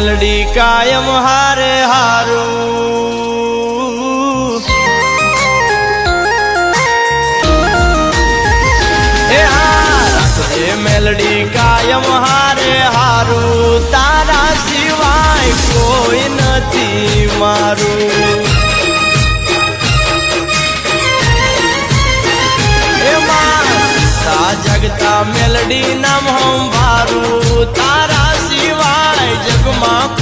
મેલડી કાયમ હારે હારું મેલડી કાયમ હારે હારું તારા સિવાય કોઈ નથી મારું એમાં જગતા મેલડી નામ સંભારું તારા સિવાય જગમાં